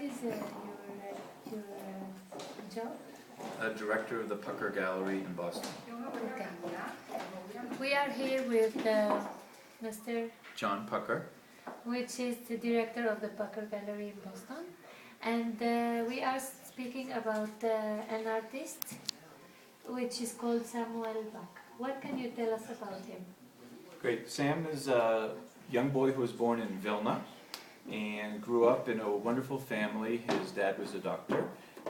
is your job? Director of the Pucker Gallery in Boston. Okay. We are here with Mr. John Pucker. which is the director of the Pucker Gallery in Boston. And we are speaking about an artist which is called Samuel Bach. What can you tell us about him? Great. Sam is a young boy who was born in Vilna and grew up in a wonderful family. His dad was a doctor,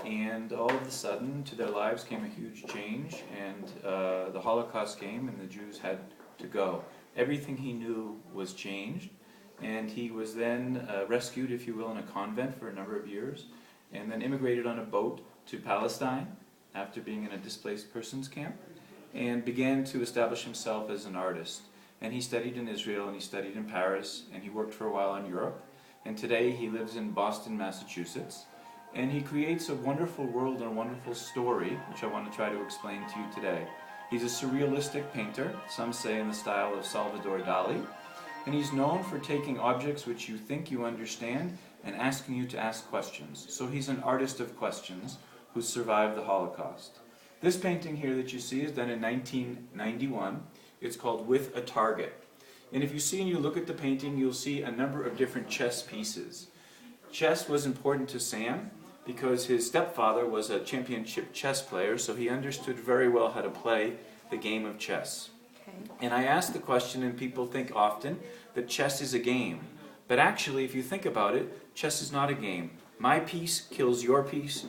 and all of a sudden to their lives came a huge change, and the Holocaust came and the Jews had to go. Everything he knew was changed, and he was then rescued, if you will, in a convent for a number of years, and then immigrated on a boat to Palestine after being in a displaced persons camp, and began to establish himself as an artist. And he studied in Israel, and he studied in Paris, and he worked for a while in Europe. And today he lives in Boston, Massachusetts. And he creates a wonderful world and a wonderful story, which I want to try to explain to you today. He's a surrealistic painter, some say in the style of Salvador Dali. And he's known for taking objects which you think you understand and asking you to ask questions. So he's an artist of questions who survived the Holocaust. This painting here that you see is done in 1991. It's called With a Target. And if you see and you look at the painting, you'll see a number of different chess pieces. Chess was important to Sam because his stepfather was a championship chess player, so he understood very well how to play the game of chess. Okay. And I ask the question, and people think often that chess is a game. But actually, if you think about it, chess is not a game. My piece kills your piece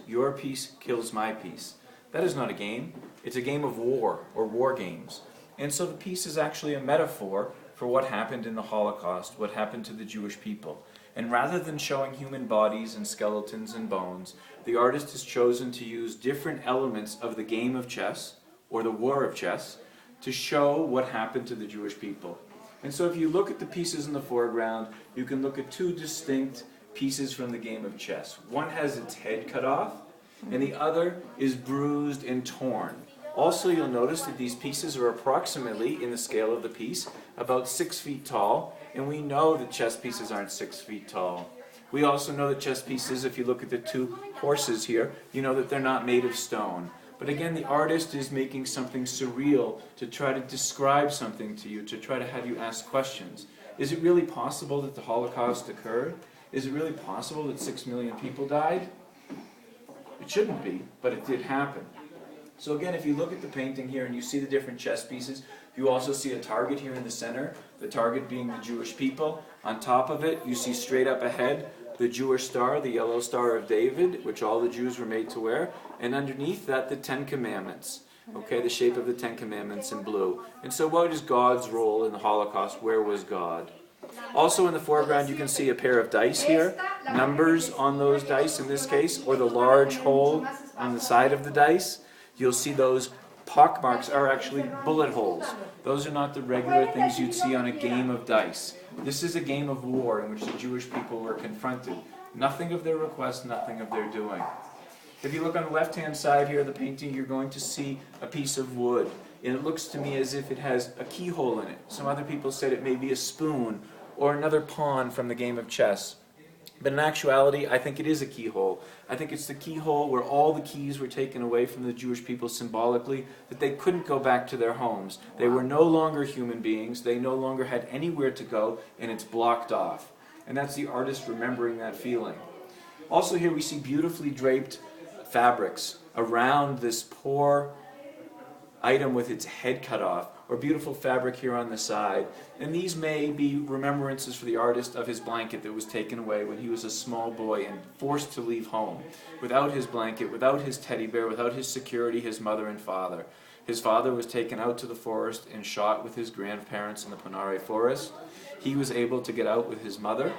kills my piece. That is not a game. It's a game of war, or war games. And so the piece is actually a metaphor for what happened in the Holocaust, what happened to the Jewish people. And rather than showing human bodies and skeletons and bones, the artist has chosen to use different elements of the game of chess, or the war of chess, to show what happened to the Jewish people. And so if you look at the pieces in the foreground, you can look at two distinct pieces from the game of chess. One has its head cut off, and the other is bruised and torn. Also, you'll notice that these pieces are approximately, in the scale of the piece, about 6 feet tall, and we know that chess pieces aren't 6 feet tall. We also know that chess pieces, if you look at the two horses here, you know that they're not made of stone. But again, the artist is making something surreal to try to describe something to you, to try to have you ask questions. Is it really possible that the Holocaust occurred? Is it really possible that 6 million people died? It shouldn't be, but it did happen. So again, if you look at the painting here and you see the different chess pieces, you also see a target here in the center, the target being the Jewish people. On top of it, you see straight up ahead the Jewish star, the yellow Star of David, which all the Jews were made to wear, and underneath that the Ten Commandments, okay, the shape of the Ten Commandments in blue. And so what is God's role in the Holocaust? Where was God? Also in the foreground you can see a pair of dice here, numbers on those dice in this case, or the large hole on the side of the dice. You'll see those pock marks are actually bullet holes. Those are not the regular things you'd see on a game of dice. This is a game of war in which the Jewish people were confronted. Nothing of their request, nothing of their doing. If you look on the left-hand side here of the painting, you're going to see a piece of wood. And it looks to me as if it has a keyhole in it. Some other people said it may be a spoon or another pawn from the game of chess. But in actuality, I think it is a keyhole. I think it's the keyhole where all the keys were taken away from the Jewish people symbolically, that they couldn't go back to their homes. They were no longer human beings. They no longer had anywhere to go, and it's blocked off. And that's the artist remembering that feeling. Also here we see beautifully draped fabrics around this poor item with its head cut off, or beautiful fabric here on the side. And these may be remembrances for the artist of his blanket that was taken away when he was a small boy and forced to leave home. Without his blanket, without his teddy bear, without his security, his mother and father. His father was taken out to the forest and shot with his grandparents in the Ponare forest. He was able to get out with his mother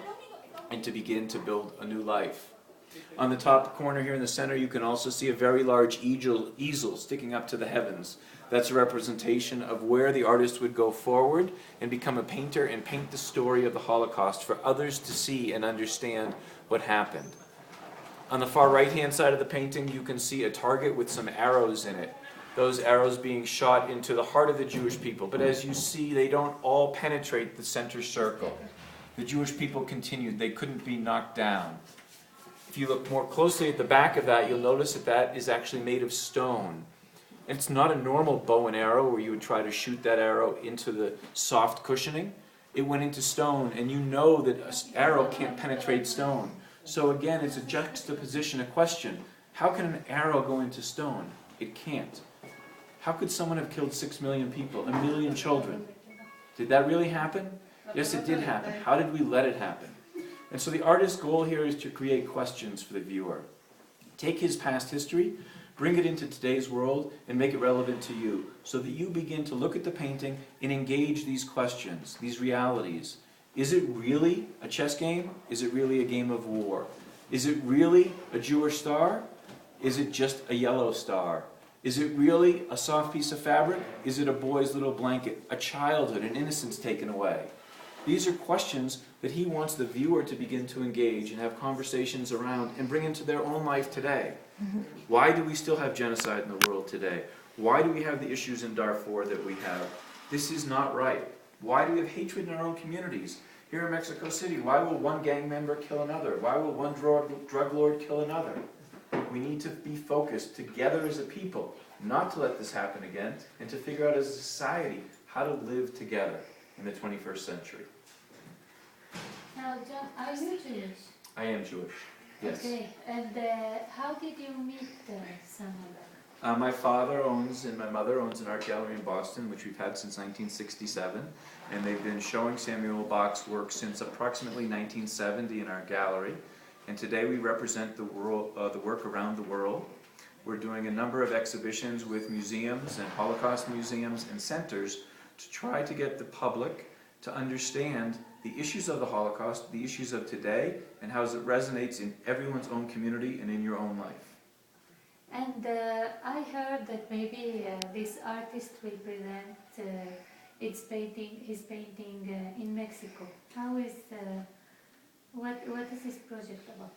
and to begin to build a new life. On the top corner here in the center, you can also see a very large easel sticking up to the heavens. That's a representation of where the artist would go forward and become a painter and paint the story of the Holocaust for others to see and understand what happened. On the far right-hand side of the painting, you can see a target with some arrows in it. Those arrows being shot into the heart of the Jewish people. But as you see, they don't all penetrate the center circle. The Jewish people continued. They couldn't be knocked down. If you look more closely at the back of that, you'll notice that that is actually made of stone. It's not a normal bow and arrow where you would try to shoot that arrow into the soft cushioning. It went into stone, and you know that an arrow can't penetrate stone. So again, it's a juxtaposition, a question. How can an arrow go into stone? It can't. How could someone have killed 6 million people, 1 million children? Did that really happen? Yes, it did happen. How did we let it happen? And so the artist's goal here is to create questions for the viewer. Take his past history, bring it into today's world, and make it relevant to you, so that you begin to look at the painting and engage these questions, these realities. Is it really a chess game? Is it really a game of war? Is it really a Jewish star? Is it just a yellow star? Is it really a soft piece of fabric? Is it a boy's little blanket, a childhood, an innocence taken away? These are questions that he wants the viewer to begin to engage and have conversations around and bring into their own life today. Why do we still have genocide in the world today? Why do we have the issues in Darfur that we have? This is not right. Why do we have hatred in our own communities? Here in Mexico City, why will one gang member kill another? Why will one drug lord kill another? We need to be focused together as a people, not to let this happen again, and to figure out as a society how to live together in the 21st century. Now, John, are you Jewish? I am Jewish, yes. Okay, and how did you meet Samuel? My father owns and my mother owns an art gallery in Boston, which we've had since 1967, and they've been showing Samuel Bach's work since approximately 1970 in our gallery. And today we represent the work around the world. We're doing a number of exhibitions with museums and Holocaust museums and centers to try to get the public to understand the issues of the Holocaust, the issues of today, and how it resonates in everyone's own community and in your own life. And I heard that maybe this artist will present his painting in Mexico. How is what is this project about?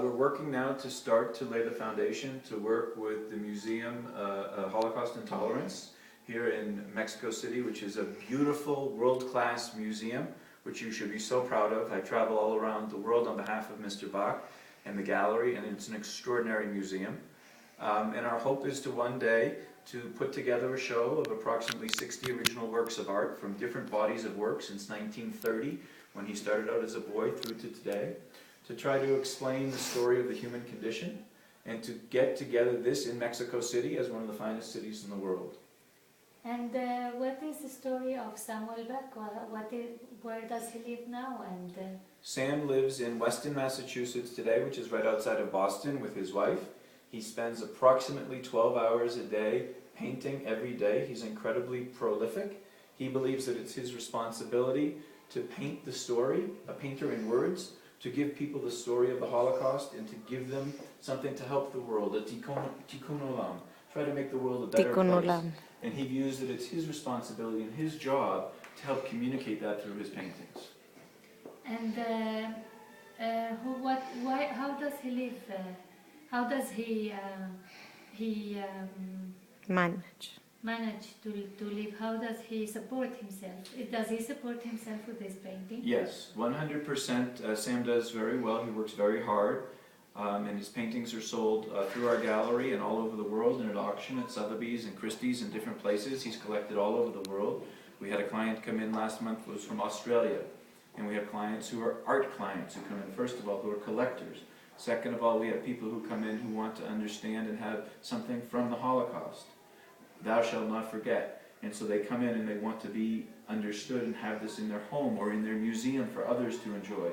We're working now to start to lay the foundation to work with the Museum Holocaust Intolerance here in Mexico City, which is a beautiful world-class museum, which you should be so proud of. I travel all around the world on behalf of Mr. Bach and the gallery, and it's an extraordinary museum. And our hope is to one day to put together a show of approximately 60 original works of art from different bodies of work since 1930, when he started out as a boy, through to today, to try to explain the story of the human condition and to get together this in Mexico City as one of the finest cities in the world. And what is the story of Samuel Bach? Where does he live now? And Sam lives in Weston, Massachusetts today, which is right outside of Boston, with his wife. He spends approximately 12 hours a day painting every day. He's incredibly prolific. He believes that it's his responsibility to paint the story, a painter in words, to give people the story of the Holocaust and to give them something to help the world, a tikkun olam, try to make the world a better place. And he views that it's his responsibility and his job to help communicate that through his paintings. And how does he live? How does he manage to live? How does he support himself? Does he support himself with this painting? Yes, 100%. Sam does very well. He works very hard. And his paintings are sold through our gallery and all over the world, and at auction at Sotheby's and Christie's and different places. He's collected all over the world. We had a client come in last month who was from Australia. And we have clients who are art clients who come in, first of all, who are collectors. Second of all, we have people who come in who want to understand and have something from the Holocaust. Thou shalt not forget. And so they come in and they want to be understood and have this in their home or in their museum for others to enjoy.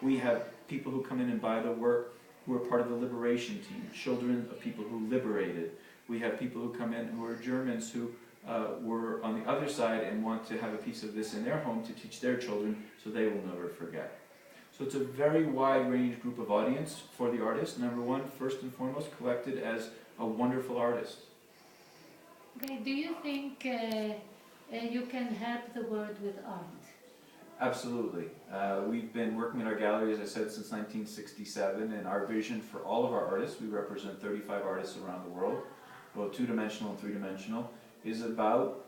We have people who come in and buy the work who are part of the liberation team, children of people who liberated. We have people who come in who are Germans who were on the other side and want to have a piece of this in their home to teach their children so they will never forget. So it's a very wide range group of audience for the artist. Number one, first and foremost, collected as a wonderful artist. Okay, do you think you can help the world with art? Absolutely. We've been working in our gallery, as I said, since 1967, and our vision for all of our artists, we represent 35 artists around the world, both two-dimensional and three-dimensional, is about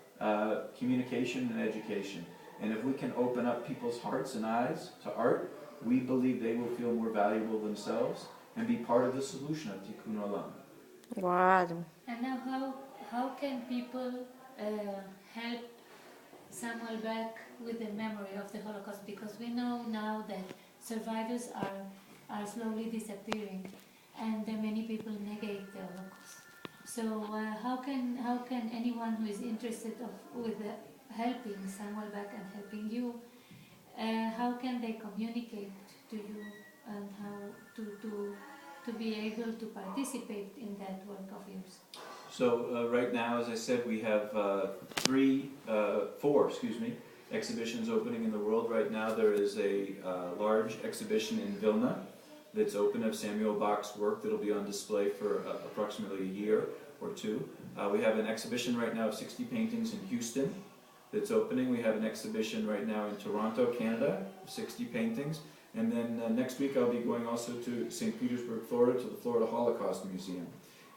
communication and education. And if we can open up people's hearts and eyes to art, we believe they will feel more valuable themselves, and be part of the solution of Tikkun Olam. Wow. And now how can people help Samuel back with the memory of the Holocaust? Because we know now that survivors are slowly disappearing, and many people negate the Holocaust. So how can anyone who is interested with helping Samuel back and helping you, how can they communicate to you, and how to be able to participate in that work of yours? So right now, as I said, we have four exhibitions opening in the world. Right now there is a large exhibition in Vilna that's open of Samuel Bach's work that'll be on display for approximately a year or two. We have an exhibition right now of 60 paintings in Houston that's opening. We have an exhibition right now in Toronto, Canada, of 60 paintings. And then next week I'll be going also to St. Petersburg, Florida, to the Florida Holocaust Museum.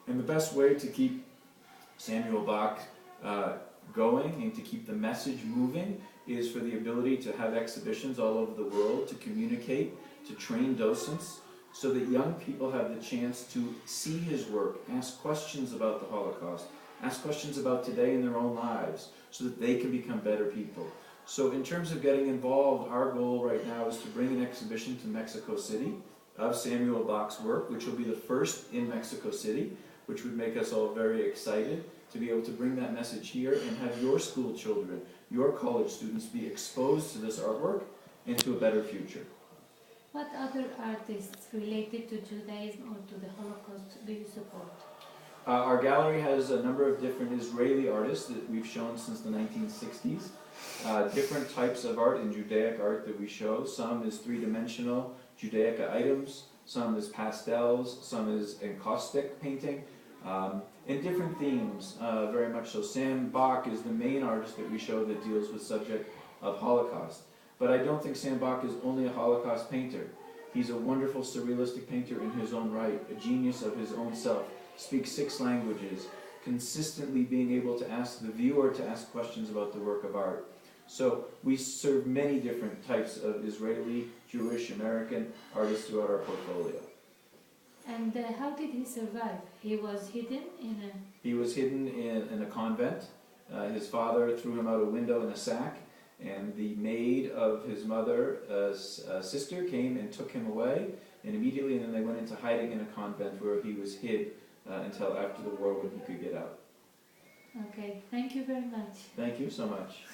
And the best way to keep Samuel Bach going and to keep the message moving is for the ability to have exhibitions all over the world, to communicate, to train docents, so that young people have the chance to see his work, ask questions about the Holocaust, ask questions about today in their own lives, so that they can become better people. So in terms of getting involved, our goal right now is to bring an exhibition to Mexico City of Samuel Bach's work, which will be the first in Mexico City, which would make us all very excited to be able to bring that message here and have your school children, your college students be exposed to this artwork and to a better future. What other artists related to Judaism or to the Holocaust do you support? Our gallery has a number of different Israeli artists that we've shown since the 1960s. Different types of art in Judaic art that we show. Some is three-dimensional Judaic items, some is pastels, some is encaustic painting, and different themes, very much so. Sam Bach is the main artist that we show that deals with subject of Holocaust. But I don't think Sam Bach is only a Holocaust painter. He's a wonderful surrealistic painter in his own right, a genius of his own self, speaks 6 languages, consistently being able to ask the viewer to ask questions about the work of art. So we serve many different types of Israeli, Jewish, American artists throughout our portfolio. And how did he survive? He was hidden in a... He was hidden in a convent. His father threw him out a window in a sack, and the maid of his mother's sister came and took him away, and immediately and then they went into hiding in a convent where he was hid until after the war when he could get out. Okay, thank you very much. Thank you so much.